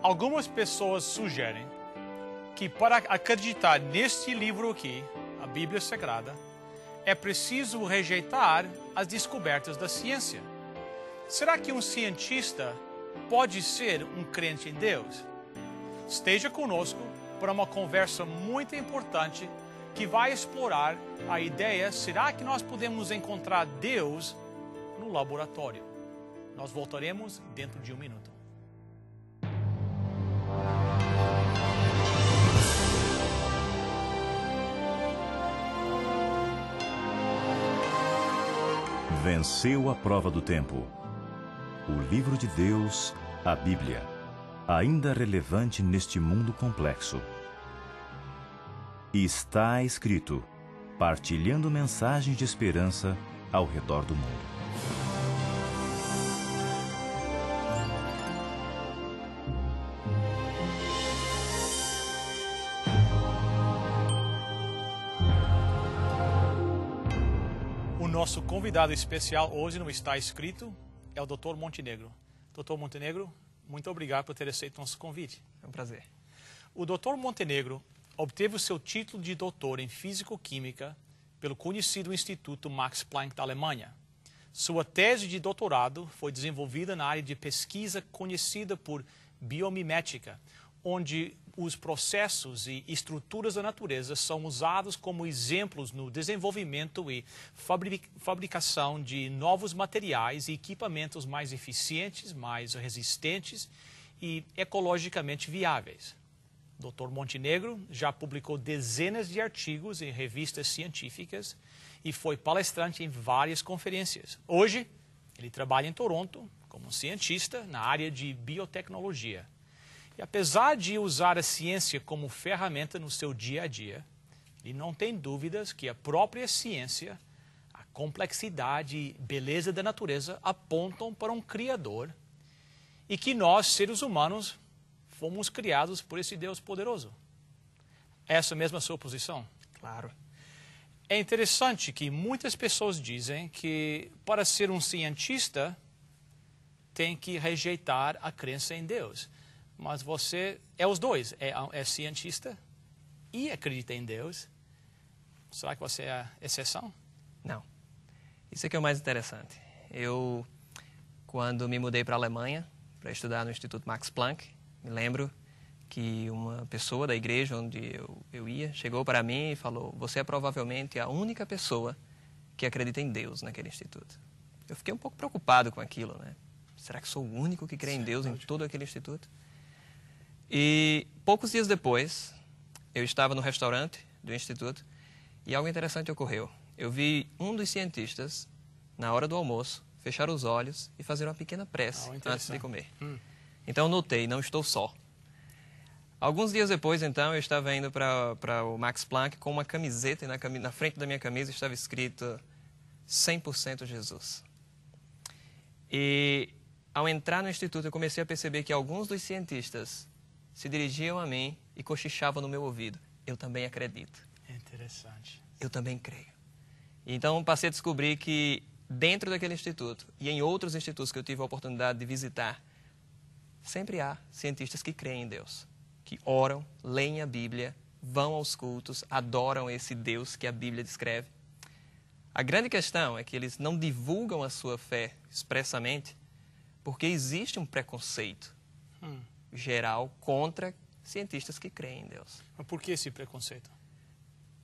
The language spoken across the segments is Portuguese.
Algumas pessoas sugerem que para acreditar neste livro aqui, a Bíblia Sagrada, é preciso rejeitar as descobertas da ciência. Será que um cientista pode ser um crente em Deus? Esteja conosco para uma conversa muito importante que vai explorar a ideia: será que nós podemos encontrar Deus no laboratório? Nós voltaremos dentro de um minuto. Venceu a prova do tempo. O livro de Deus, a Bíblia, ainda relevante neste mundo complexo. E está escrito, partilhando mensagens de esperança ao redor do mundo. O nosso convidado especial hoje não está escrito, é o Dr. Montenegro. Dr. Montenegro, muito obrigado por ter aceito nosso convite. É um prazer. O Dr. Montenegro obteve o seu título de doutor em Físico-Química pelo conhecido Instituto Max Planck da Alemanha. Sua tese de doutorado foi desenvolvida na área de pesquisa conhecida por biomimética, onde os processos e estruturas da natureza são usados como exemplos no desenvolvimento e fabricação de novos materiais e equipamentos mais eficientes, mais resistentes e ecologicamente viáveis. Dr. Montenegro já publicou dezenas de artigos em revistas científicas e foi palestrante em várias conferências. Hoje, ele trabalha em Toronto como cientista na área de biotecnologia. E apesar de usar a ciência como ferramenta no seu dia a dia, ele não tem dúvidas que a própria ciência, a complexidade e beleza da natureza apontam para um Criador e que nós, seres humanos, fomos criados por esse Deus poderoso. Essa mesma sua posição? Claro. É interessante que muitas pessoas dizem que para ser um cientista tem que rejeitar a crença em Deus. Mas você é os dois, é cientista e acredita em Deus. Será que você é a exceção? Não. Isso é que é o mais interessante. Eu, quando me mudei para a Alemanha para estudar no Instituto Max Planck, me lembro que uma pessoa da igreja onde eu ia chegou para mim e falou: você é provavelmente a única pessoa que acredita em Deus naquele instituto. Eu fiquei um pouco preocupado com aquilo, né? Será que sou o único que crê em Deus em todo aquele instituto? E poucos dias depois, eu estava no restaurante do instituto e algo interessante ocorreu. Eu vi um dos cientistas, na hora do almoço, fechar os olhos e fazer uma pequena prece antes de comer. Então eu notei, não estou só. Alguns dias depois, então, eu estava indo para o Max Planck com uma camiseta e na frente da minha camisa estava escrito 100% Jesus. E ao entrar no instituto, eu comecei a perceber que alguns dos cientistas se dirigiam a mim e cochichavam no meu ouvido: eu também acredito. É interessante. Eu também creio. Então, passei a descobrir que dentro daquele instituto e em outros institutos que eu tive a oportunidade de visitar, sempre há cientistas que creem em Deus, que oram, leem a Bíblia, vão aos cultos, adoram esse Deus que a Bíblia descreve. A grande questão é que eles não divulgam a sua fé expressamente porque existe um preconceito geral contra cientistas que creem em Deus. Mas por que esse preconceito?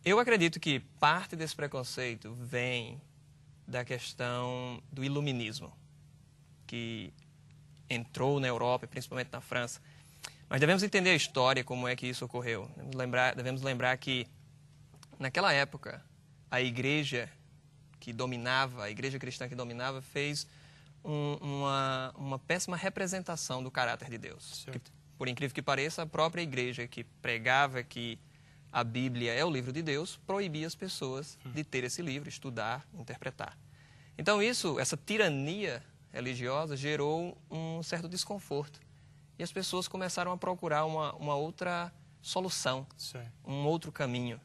Eu acredito que parte desse preconceito vem da questão do iluminismo, que entrou na Europa, principalmente na França. Nós devemos entender a história, como é que isso ocorreu. Devemos lembrar que, naquela época, a igreja cristã que dominava, fez uma péssima representação do caráter de Deus. Que, por incrível que pareça, a própria igreja que pregava que a Bíblia é o livro de Deus, proibia as pessoas de ter esse livro, estudar, interpretar. Então essa tirania religiosa gerou um certo desconforto. E as pessoas começaram a procurar uma outra solução, um outro caminho.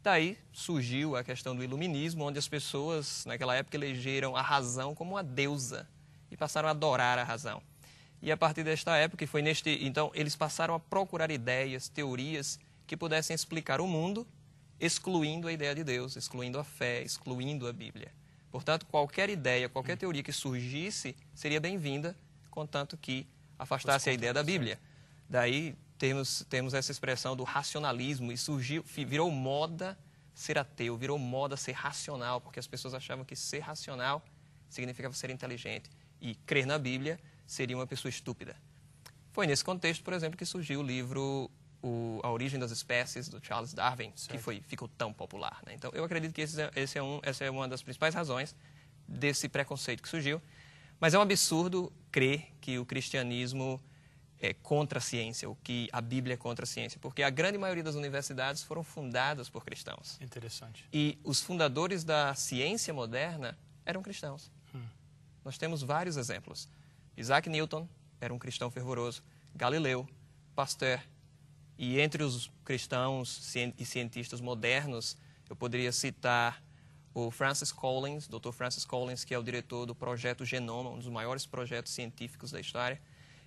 Daí surgiu a questão do iluminismo, onde as pessoas, naquela época, elegeram a razão como a deusa e passaram a adorar a razão. E a partir desta época, então eles passaram a procurar ideias, teorias que pudessem explicar o mundo, excluindo a ideia de Deus, excluindo a fé, excluindo a Bíblia. Portanto, qualquer ideia, qualquer teoria que surgisse seria bem-vinda, contanto que afastasse a ideia da Bíblia. Daí temos essa expressão do racionalismo, e virou moda ser ateu, virou moda ser racional, porque as pessoas achavam que ser racional significava ser inteligente, e crer na Bíblia seria uma pessoa estúpida. Foi nesse contexto, por exemplo, que surgiu o livro A Origem das Espécies, do Charles Darwin, certo, que ficou tão popular, né? Então, eu acredito que essa é uma das principais razões desse preconceito que surgiu. Mas é um absurdo crer que o cristianismo é contra a ciência, ou que a Bíblia é contra a ciência, porque a grande maioria das universidades foram fundadas por cristãos. Interessante. E os fundadores da ciência moderna eram cristãos. Nós temos vários exemplos. Isaac Newton era um cristão fervoroso, Galileu, Pasteur. E entre os cristãos e cientistas modernos, eu poderia citar o Francis Collins, Dr. Francis Collins, que é o diretor do Projeto Genoma, um dos maiores projetos científicos da história.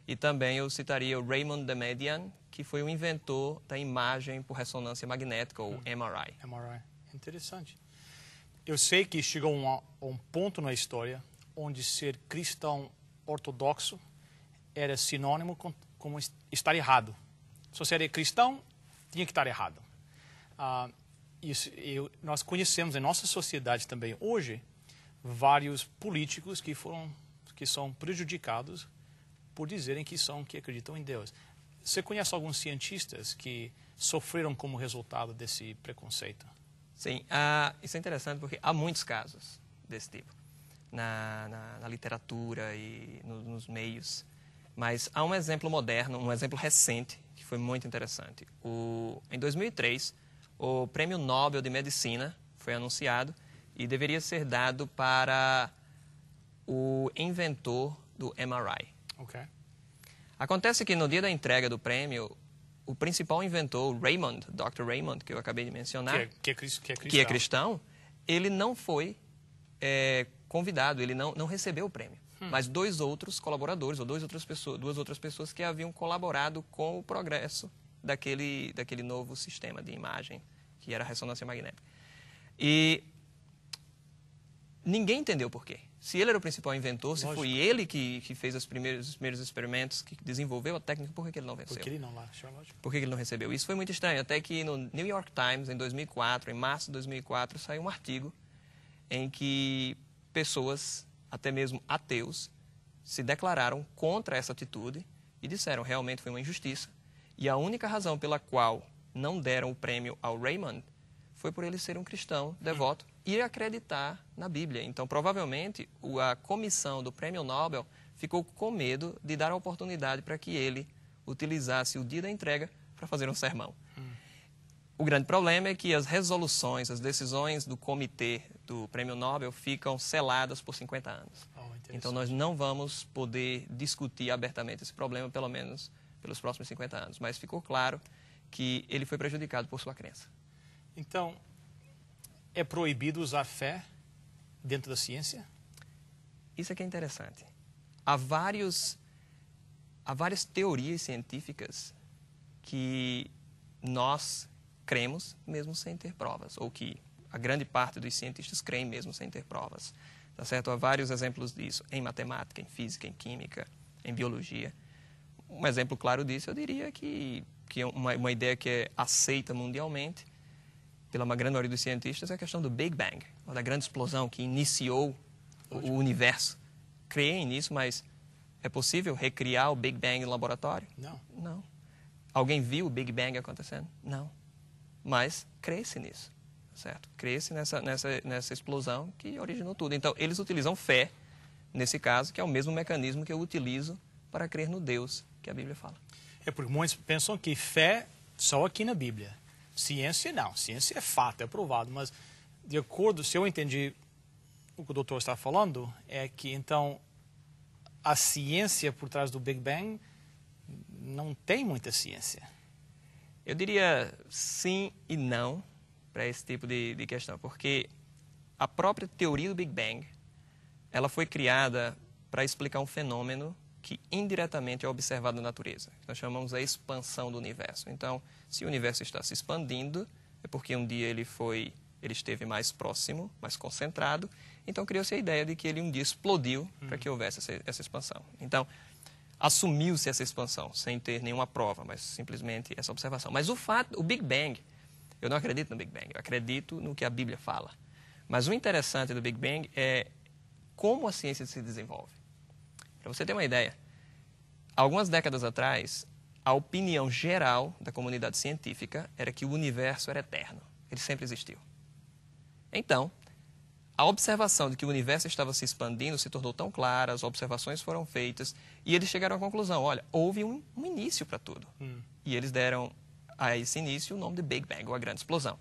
E também eu citaria o Raymond Damadian, que foi o inventor da imagem por ressonância magnética, ou MRI. MRI. Interessante. Eu sei que chegou a um ponto na história onde ser cristão ortodoxo era sinônimo com estar errado. Se você era cristão, tinha que estar errado. Nós conhecemos em nossa sociedade também hoje vários políticos que são prejudicados por dizerem que acreditam em Deus. Você conhece alguns cientistas que sofreram como resultado desse preconceito? Sim, isso é interessante porque há muitos casos desse tipo na literatura e nos meios. Mas há um exemplo moderno, um exemplo recente, que foi muito interessante. Em 2003, o Prêmio Nobel de Medicina foi anunciado e deveria ser dado para o inventor do MRI. Okay. Acontece que no dia da entrega do prêmio, o principal inventor, Raymond, Dr. Raymond, que eu acabei de mencionar, que é cristão, ele não foi convidado, ele não recebeu o prêmio. Mas dois outros colaboradores, ou duas outras pessoas que haviam colaborado com o progresso daquele novo sistema de imagem, que era a ressonância magnética. E ninguém entendeu por quê. Se ele era o principal inventor, se foi ele que fez os primeiros experimentos, que desenvolveu a técnica, por que ele não venceu? Por que ele não achou, lógico? Por que ele não recebeu? Isso foi muito estranho, até que no New York Times, em 2004, em março de 2004, saiu um artigo em que pessoas, até mesmo ateus, se declararam contra essa atitude e disseram realmente foi uma injustiça. E a única razão pela qual não deram o prêmio ao Raymond foi por ele ser um cristão devoto e acreditar na Bíblia. Então, provavelmente, a comissão do Prêmio Nobel ficou com medo de dar a oportunidade para que ele utilizasse o dia da entrega para fazer um sermão. O grande problema é que as resoluções, as decisões do comitê do Prêmio Nobel ficam seladas por 50 anos. Então, nós não vamos poder discutir abertamente esse problema, pelo menos pelos próximos 50 anos. Mas ficou claro que ele foi prejudicado por sua crença. Então, é proibido usar fé dentro da ciência? Isso é que é interessante. Há várias teorias científicas que nós cremos mesmo sem ter provas, ou que a grande parte dos cientistas creem mesmo sem ter provas. Tá certo? Há vários exemplos disso em matemática, em física, em química, em biologia. Um exemplo claro disso, eu diria que uma ideia que é aceita mundialmente pela uma grande maioria dos cientistas é a questão do Big Bang, da grande explosão que iniciou o universo. Creem nisso, mas é possível recriar o Big Bang no laboratório? Não. Alguém viu o Big Bang acontecendo? Não. Mas crê-se nisso, certo? Crê-se nessa explosão que originou tudo. Então, eles utilizam fé, nesse caso, que é o mesmo mecanismo que eu utilizo para crer no Deus que a Bíblia fala. É porque muitos pensam que fé só aqui na Bíblia. Ciência, não. Ciência é fato, é provado. Mas, de acordo, se eu entendi o que o doutor está falando, é que, então, a ciência por trás do Big Bang não tem muita ciência. Eu diria sim e não para esse tipo de questão, porque a própria teoria do Big Bang, ela foi criada para explicar um fenômeno que indiretamente é observado na natureza. Nós chamamos a expansão do universo. Então, se o universo está se expandindo, é porque um dia ele esteve mais próximo, mais concentrado. Então, criou-se a ideia de que ele um dia explodiu para que houvesse essa expansão. Então, assumiu-se essa expansão, sem ter nenhuma prova, mas simplesmente essa observação. Mas o Big Bang, eu não acredito no Big Bang, eu acredito no que a Bíblia fala. Mas o interessante do Big Bang é como a ciência se desenvolve. Para você ter uma ideia, algumas décadas atrás, a opinião geral da comunidade científica era que o universo era eterno, ele sempre existiu. Então, a observação de que o universo estava se expandindo se tornou tão clara, as observações foram feitas e eles chegaram à conclusão, olha, houve um início para tudo. E eles deram a esse início o nome de Big Bang, ou a grande explosão.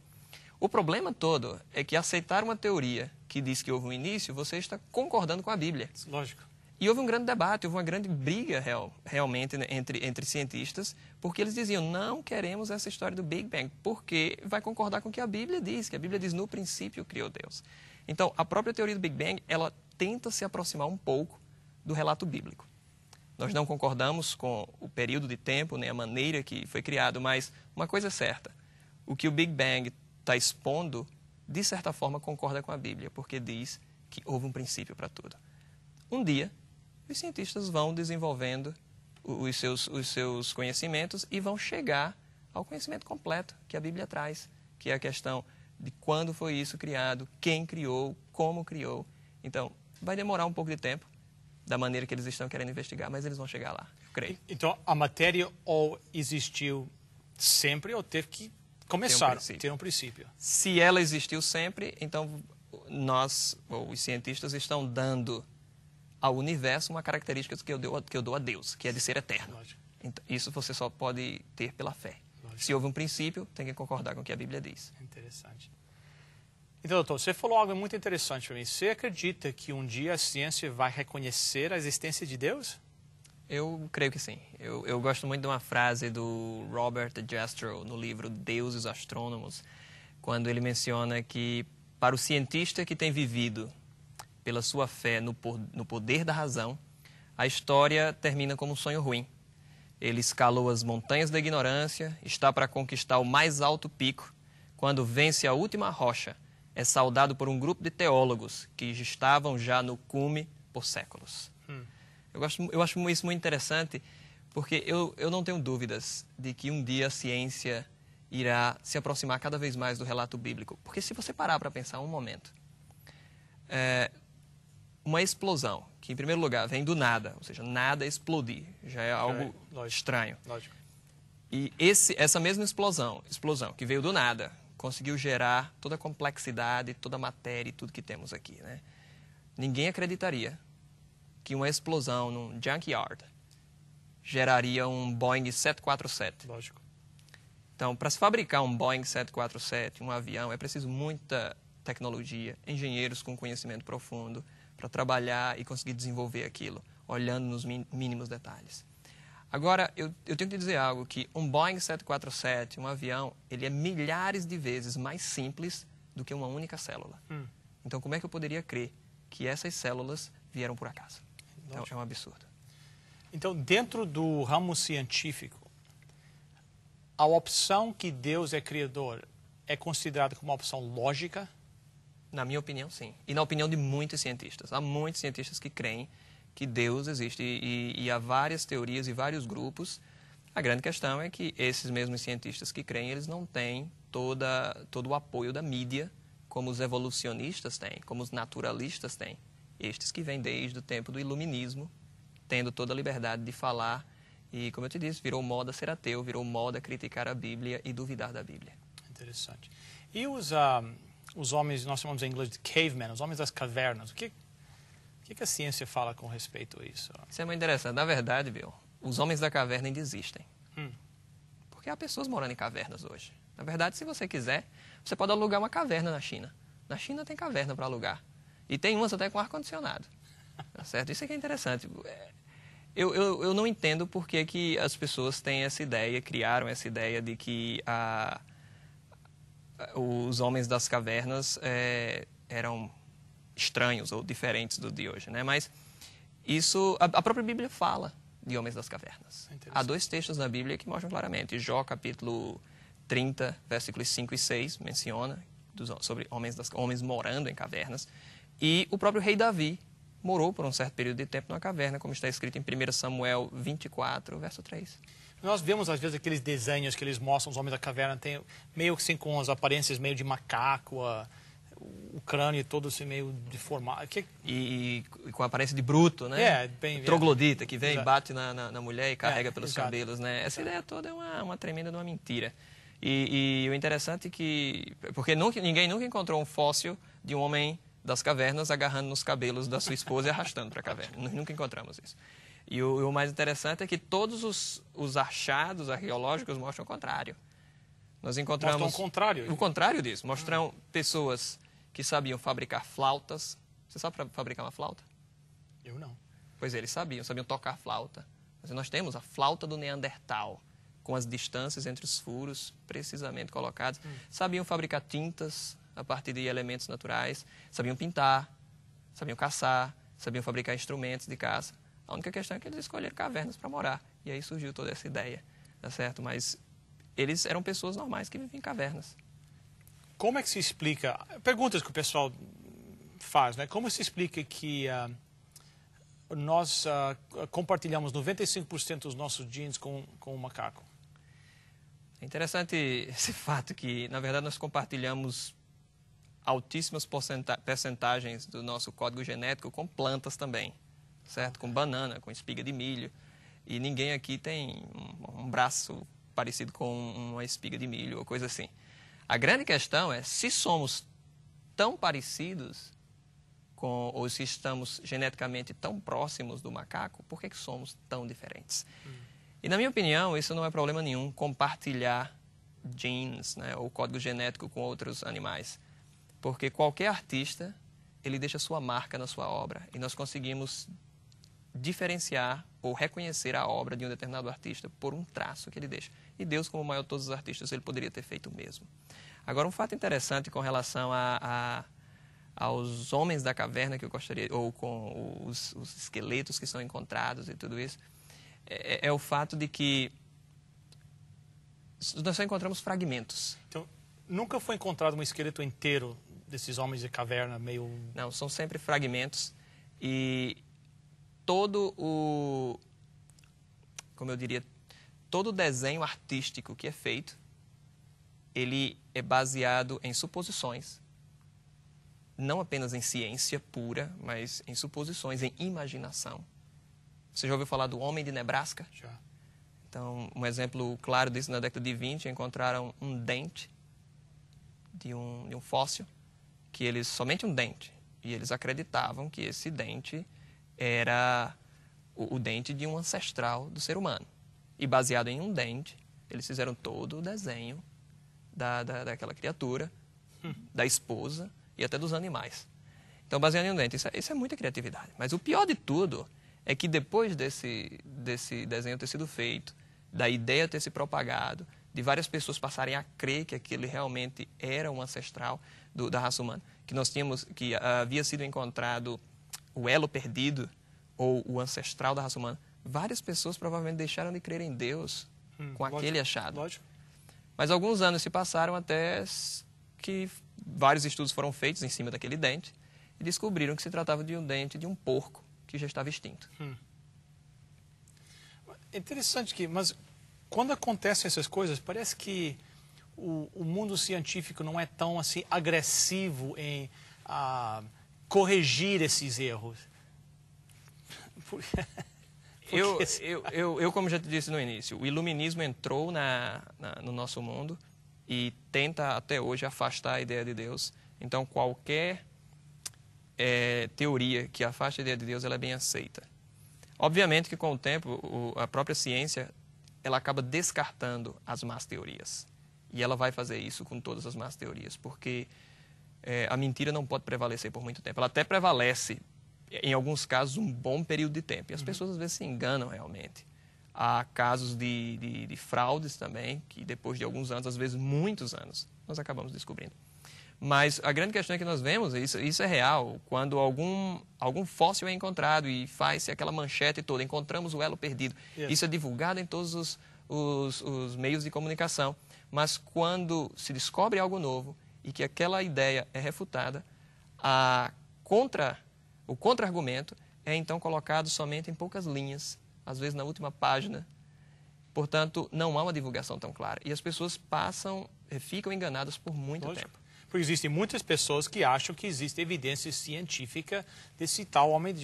O problema todo é que aceitar uma teoria que diz que houve um início, você está concordando com a Bíblia. Lógico. E houve um grande debate, houve uma grande briga realmente entre cientistas, porque eles diziam, não queremos essa história do Big Bang, porque vai concordar com o que a Bíblia diz, que a Bíblia diz, no princípio criou Deus. Então, a própria teoria do Big Bang, ela tenta se aproximar um pouco do relato bíblico. Nós não concordamos com o período de tempo, nem a maneira que foi criado, mas uma coisa é certa, o que o Big Bang está expondo, de certa forma, concorda com a Bíblia, porque diz que houve um princípio para tudo. Um dia, os cientistas vão desenvolvendo os seus conhecimentos e vão chegar ao conhecimento completo que a Bíblia traz, que é a questão de quando foi isso criado, quem criou, como criou. Então, vai demorar um pouco de tempo, da maneira que eles estão querendo investigar, mas eles vão chegar lá, eu creio. Então, a matéria ou existiu sempre ou teve que começar, ter um princípio. Se ela existiu sempre, então nós, ou os cientistas, estão dando ao universo uma característica que eu dou a Deus, que é de ser eterno. Então, isso você só pode ter pela fé. Lógico. Se houve um princípio, tem que concordar com o que a Bíblia diz. Interessante. Então, doutor, você falou algo muito interessante para mim. Você acredita que um dia a ciência vai reconhecer a existência de Deus? Eu creio que sim. Eu gosto muito de uma frase do Robert Jastrow no livro Deus e os Astrônomos, quando ele menciona que para o cientista que tem vivido pela sua fé no poder da razão, a história termina como um sonho ruim. Ele escalou as montanhas da ignorância, está para conquistar o mais alto pico. Quando vence a última rocha, é saudado por um grupo de teólogos que estavam já no cume por séculos. Eu acho isso muito interessante, porque eu não tenho dúvidas de que um dia a ciência irá se aproximar cada vez mais do relato bíblico. Porque se você parar para pensar um momento, uma explosão, que em primeiro lugar vem do nada, ou seja, nada explodir, já é algo estranho. Lógico. E essa mesma explosão que veio do nada, conseguiu gerar toda a complexidade, toda a matéria e tudo que temos aqui, né? Ninguém acreditaria que uma explosão num junkyard geraria um Boeing 747. Lógico. Então, para se fabricar um Boeing 747, um avião, é preciso muita tecnologia, engenheiros com conhecimento profundo para trabalhar e conseguir desenvolver aquilo, olhando nos mínimos detalhes. Agora, eu tenho que dizer algo, que um Boeing 747, um avião, ele é milhares de vezes mais simples do que uma única célula. Então, como é que eu poderia crer que essas células vieram por acaso? Então, é um absurdo. Então, dentro do ramo científico, a opção que Deus é criador é considerada como uma opção lógica? Na minha opinião, sim. E na opinião de muitos cientistas. Há muitos cientistas que creem que Deus existe e há várias teorias e vários grupos. A grande questão é que esses mesmos cientistas que creem, eles não têm todo o apoio da mídia, como os evolucionistas têm, como os naturalistas têm. Estes que vêm desde o tempo do iluminismo, tendo toda a liberdade de falar. E, como eu te disse, virou moda ser ateu, virou moda criticar a Bíblia e duvidar da Bíblia. Interessante. E os homens, nós chamamos em inglês de cavemen, os homens das cavernas, o que a ciência fala com respeito a isso? Isso é muito interessante. Na verdade, Bill, os homens da caverna ainda existem. Porque há pessoas morando em cavernas hoje. Na verdade, se você quiser, você pode alugar uma caverna na China. Na China tem caverna para alugar. E tem umas até com ar-condicionado. Tá certo? Isso aqui é interessante. Eu não entendo por que as pessoas têm essa ideia, criaram essa ideia de que os homens das cavernas eram estranhos ou diferentes do de hoje, né? Mas Isso, a própria Bíblia fala de homens das cavernas. Há 2 textos na Bíblia que mostram claramente. Jó, capítulo 30, versículos 5 e 6, menciona sobre homens morando em cavernas. E o próprio rei Davi morou por um certo período de tempo numa caverna, como está escrito em 1 Samuel 24, verso 3. Nós vemos, às vezes, aqueles desenhos que eles mostram, os homens da caverna, tem meio assim com as aparências meio de macaco, o crânio todo assim meio deformado. E com a aparência de bruto, né? Bem... Troglodita, que vem, Exato. bate na mulher e carrega pelos exato. cabelos, né? Essa ideia toda é uma tremenda de uma mentira. E o interessante é que... Porque ninguém nunca encontrou um fóssil de um homem das cavernas agarrando nos cabelos da sua esposa e arrastando para a caverna. Nós nunca encontramos isso. E o mais interessante é que todos os achados arqueológicos mostram o contrário. Nós encontramos... Mostram o contrário. O contrário disso. Mostram pessoas que sabiam fabricar flautas. Você sabe fabricar uma flauta? Eu não. Pois é, eles sabiam tocar flauta. Mas nós temos a flauta do Neandertal, com as distâncias entre os furos precisamente colocadas. Sabiam fabricar tintas a partir de elementos naturais. Sabiam pintar, sabiam caçar, sabiam fabricar instrumentos de caça. A única questão é que eles escolheram cavernas para morar. E aí surgiu toda essa ideia, tá certo? Mas eles eram pessoas normais que viviam em cavernas. Como é que se explica... Perguntas que o pessoal faz, né? Como se explica que nós compartilhamos 95% dos nossos genes com o macaco? É interessante esse fato que, na verdade, nós compartilhamos altíssimas percentagens do nosso código genético com plantas também, certo? Com banana, com espiga de milho. E ninguém aqui tem um braço parecido com uma espiga de milho ou coisa assim. A grande questão é se somos tão parecidos ou se estamos geneticamente tão próximos do macaco, por que somos tão diferentes? E, na minha opinião, isso não é problema nenhum, compartilhar genes, né, ou código genético com outros animais. Porque qualquer artista, ele deixa sua marca na sua obra. E nós conseguimos diferenciar ou reconhecer a obra de um determinado artista por um traço que ele deixa. E Deus, como o maior de todos os artistas, ele poderia ter feito o mesmo. Agora, um fato interessante com relação aos homens da caverna que eu gostaria, ou com os esqueletos que são encontrados e tudo isso, é o fato de que nós só encontramos fragmentos. Então, nunca foi encontrado um esqueleto inteiro desses homens de caverna meio... Não, são sempre fragmentos. E todo todo o desenho artístico que é feito, ele é baseado em suposições. Não apenas em ciência pura, mas em suposições, em imaginação. Você já ouviu falar do homem de Nebraska? Já. Então, um exemplo claro disso, na década de 20, encontraram um dente de um fóssil, somente um dente, e eles acreditavam que esse dente era o dente de um ancestral do ser humano. E baseado em um dente, eles fizeram todo o desenho daquela criatura, da esposa e até dos animais. Então, baseado em um dente, isso é muita criatividade. Mas o pior de tudo é que depois desse desenho ter sido feito, da ideia ter se propagado, de várias pessoas passarem a crer que aquele realmente era um ancestral da raça humana, que havia sido encontrado o elo perdido ou o ancestral da raça humana, várias pessoas provavelmente deixaram de crer em Deus com aquele achado. Lógico. Mas alguns anos se passaram até que vários estudos foram feitos em cima daquele dente e descobriram que se tratava de um dente de um porco que já estava extinto. É interessante mas quando acontecem essas coisas, parece que o mundo científico não é tão assim agressivo em corrigir esses erros. Eu, como já te disse no início, o iluminismo entrou no nosso mundo e tenta até hoje afastar a ideia de Deus. Então, qualquer teoria que afaste a ideia de Deus, ela é bem aceita. Obviamente que com o tempo, a própria ciência, ela acaba descartando as más teorias. E ela vai fazer isso com todas as más teorias, porque a mentira não pode prevalecer por muito tempo. Ela até prevalece, em alguns casos, um bom período de tempo. E as pessoas, às vezes, se enganam realmente. Há casos de fraudes também, que depois de alguns anos, às vezes muitos anos, nós acabamos descobrindo. Mas a grande questão é que nós vemos, isso é real, quando algum fóssil é encontrado e faz-se aquela manchete toda, encontramos o elo perdido. Isso é divulgado em todos os meios de comunicação. Mas quando se descobre algo novo e que aquela ideia é refutada, o contra-argumento é então colocado somente em poucas linhas, às vezes na última página. Portanto, não há uma divulgação tão clara. E as pessoas ficam enganadas por muito tempo. Porque existem muitas pessoas que acham que existe evidência científica desse tal homem,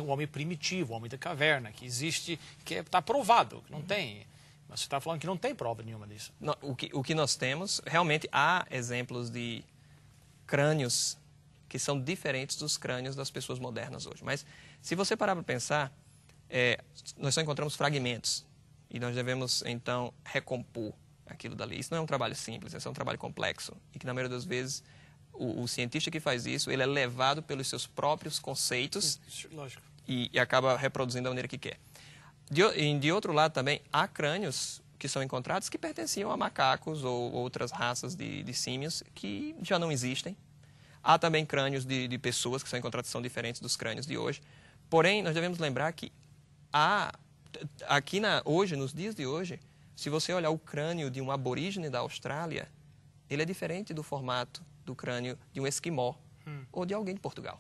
o homem primitivo, o homem da caverna, que existe, que está provado, que não tem. Mas você está falando que não tem prova nenhuma disso. Não, o que nós temos, realmente há exemplos de crânios que são diferentes dos crânios das pessoas modernas hoje. Mas se você parar para pensar, nós só encontramos fragmentos e nós devemos então recompor aquilo dali. Isso não é um trabalho simples, isso é um trabalho complexo. E que, na maioria das vezes, o cientista que faz isso, ele é levado pelos seus próprios conceitos e acaba reproduzindo da maneira que quer. De outro lado, também, há crânios que são encontrados que pertenciam a macacos ou outras raças de símios que já não existem. Há também crânios de pessoas que são encontrados que são diferentes dos crânios de hoje. Porém, nós devemos lembrar que hoje, nos dias de hoje, se você olhar o crânio de um aborígene da Austrália, ele é diferente do formato do crânio de um esquimó ou de alguém de Portugal.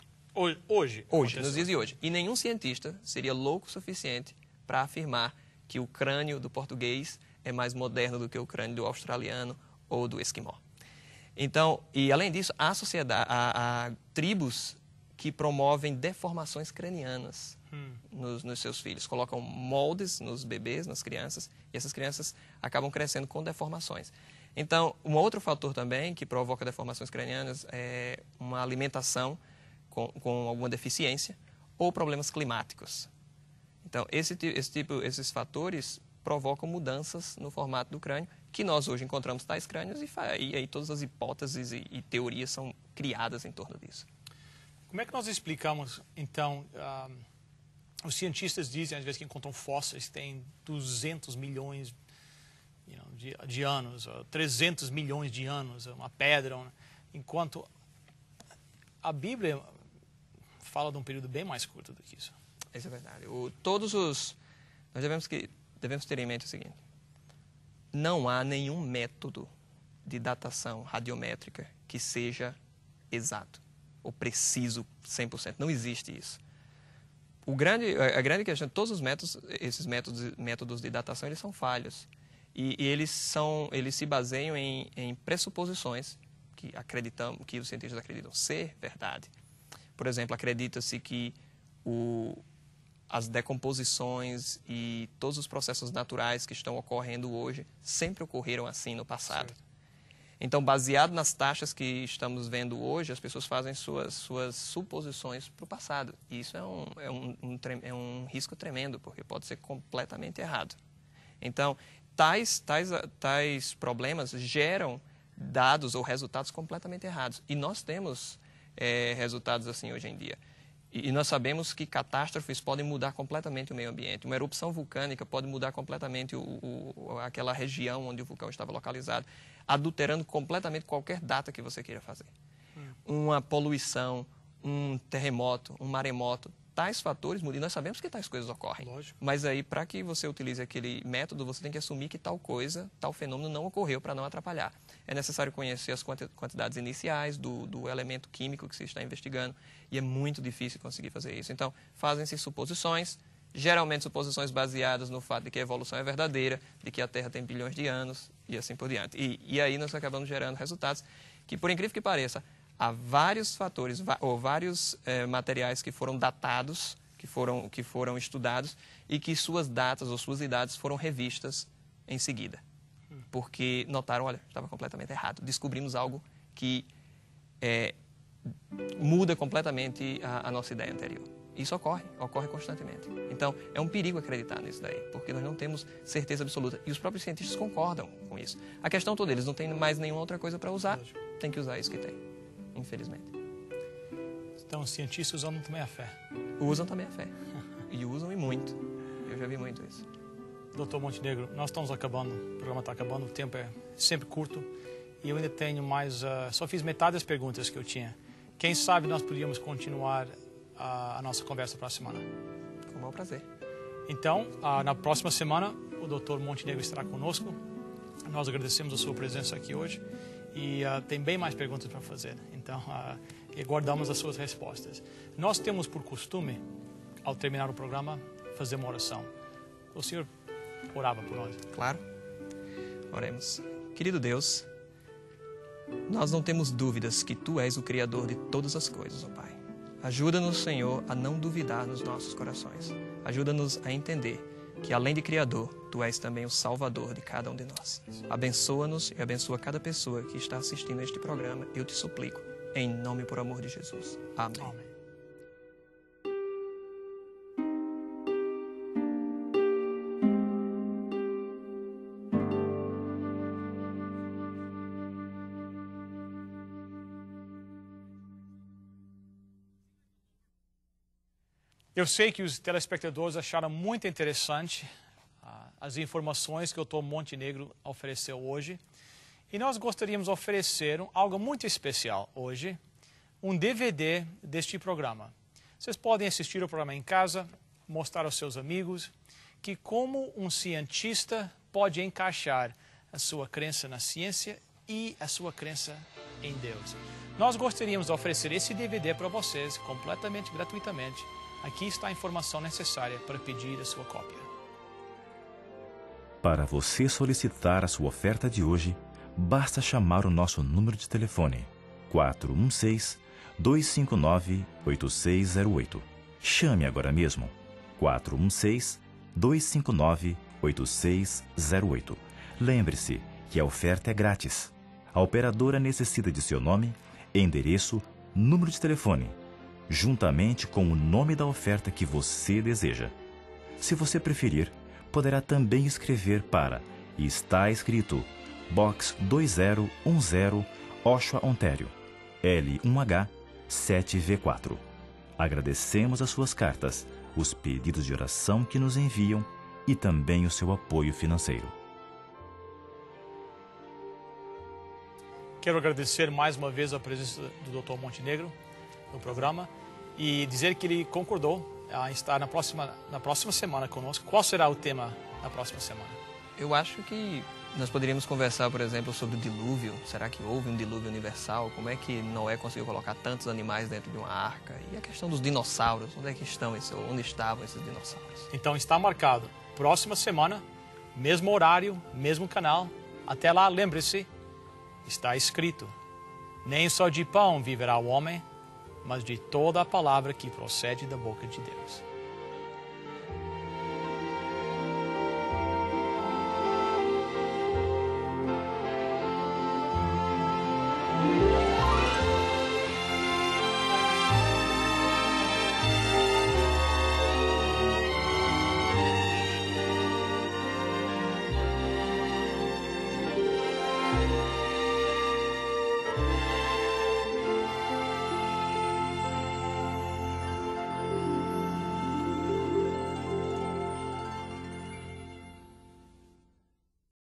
Hoje, nos dias de hoje. E nenhum cientista seria louco o suficiente para afirmar que o crânio do português é mais moderno do que o crânio do australiano ou do esquimó. Então, e além disso, há tribos que promovem deformações cranianas nos seus filhos. Colocam moldes nos bebês, nas crianças, e essas crianças acabam crescendo com deformações. Então, um outro fator também que provoca deformações cranianas é uma alimentação com alguma deficiência ou problemas climáticos. Então, esses fatores provocam mudanças no formato do crânio, que nós hoje encontramos tais crânios e aí todas as hipóteses e teorias são criadas em torno disso. Como é que nós explicamos, então, os cientistas dizem, às vezes, que encontram fósseis que têm 200 milhões de anos, 300 milhões de anos, uma pedra, enquanto a Bíblia fala de um período bem mais curto do que isso. Isso é verdade. Nós devemos ter em mente o seguinte: não há nenhum método de datação radiométrica que seja exato ou preciso 100%. Não existe isso. A grande questão, todos os esses métodos de datação, eles são falhos. E eles se baseiam em pressuposições que os cientistas acreditam ser verdade. Por exemplo, acredita-se que as decomposições e todos os processos naturais que estão ocorrendo hoje sempre ocorreram assim no passado. Certo. Então, baseado nas taxas que estamos vendo hoje, as pessoas fazem suas suposições para o passado. E isso é um risco tremendo, porque pode ser completamente errado. Então, tais problemas geram dados ou resultados completamente errados. E nós temos resultados assim hoje em dia. E nós sabemos que catástrofes podem mudar completamente o meio ambiente. Uma erupção vulcânica pode mudar completamente aquela região onde o vulcão estava localizado, adulterando completamente qualquer data que você queira fazer. Uma poluição, um terremoto, um maremoto, tais fatores mudam. E nós sabemos que tais coisas ocorrem. Lógico. Mas aí, para que você utilize aquele método, você tem que assumir que tal fenômeno não ocorreu para não atrapalhar. É necessário conhecer as quantidades iniciais do elemento químico que se está investigando e é muito difícil conseguir fazer isso. Então, fazem-se suposições, geralmente suposições baseadas no fato de que a evolução é verdadeira, de que a Terra tem bilhões de anos e assim por diante. E aí nós acabamos gerando resultados que, por incrível que pareça, há vários fatores ou vários materiais que foram datados, que foram estudados e que suas datas ou suas idades foram revistas em seguida. Porque notaram, olha, estava completamente errado. Descobrimos algo que muda completamente a nossa ideia anterior. Isso ocorre constantemente. Então, é um perigo acreditar nisso daí, porque nós não temos certeza absoluta. E os próprios cientistas concordam com isso. A questão toda, eles não têm mais nenhuma outra coisa para usar, tem que usar isso que tem, infelizmente. Então, os cientistas usam também a fé. Usam também a fé. E usam e muito. Eu já vi muito isso. Dr. Montenegro, nós estamos acabando, o programa está acabando, o tempo é sempre curto. e eu ainda tenho mais... só fiz metade das perguntas que eu tinha. Quem sabe nós podíamos continuar a nossa conversa para a semana. Com o maior prazer. Então, na próxima semana, o Dr. Montenegro estará conosco. Nós agradecemos a sua presença aqui hoje e tem bem mais perguntas para fazer. Então, guardamos as suas respostas. Nós temos por costume, ao terminar o programa, fazer uma oração. O senhor orava por nós? Claro. Oremos. Querido Deus, nós não temos dúvidas que Tu és o Criador de todas as coisas, ó Pai. Ajuda-nos, Senhor, a não duvidar nos nossos corações. Ajuda-nos a entender que, além de Criador, Tu és também o Salvador de cada um de nós. Abençoa-nos e abençoa cada pessoa que está assistindo a este programa. Eu te suplico, em nome e por amor de Jesus. Amém. Amém. Eu sei que os telespectadores acharam muito interessante as informações que o Dr. Montenegro ofereceu hoje. E nós gostaríamos de oferecer algo muito especial hoje, um DVD deste programa. Vocês podem assistir o programa em casa, mostrar aos seus amigos que como um cientista pode encaixar a sua crença na ciência e a sua crença em Deus. Nós gostaríamos de oferecer esse DVD para vocês completamente gratuitamente. Aqui está a informação necessária para pedir a sua cópia. Para você solicitar a sua oferta de hoje, basta chamar o nosso número de telefone 416-259-8608. Chame agora mesmo 416-259-8608. Lembre-se que a oferta é grátis. A operadora necessita de seu nome, endereço, número de telefone, juntamente com o nome da oferta que você deseja. Se você preferir, poderá também escrever para Está Escrito, Box 2010, Oshawa, Ontário, L1H 7V4. Agradecemos as suas cartas, os pedidos de oração que nos enviam e também o seu apoio financeiro. Quero agradecer mais uma vez a presença do Dr. Montenegro no programa e dizer que ele concordou a estar na próxima semana conosco. Qual será o tema da próxima semana? Eu acho que nós poderíamos conversar, por exemplo, sobre o dilúvio. Será que houve um dilúvio universal? Como é que Noé conseguiu colocar tantos animais dentro de uma arca? E a questão dos dinossauros, onde é que estão onde estavam esses dinossauros? Então está marcado. Próxima semana, mesmo horário, mesmo canal. Até lá, lembre-se, está escrito: nem só de pão viverá o homem, mas de toda a palavra que procede da boca de Deus.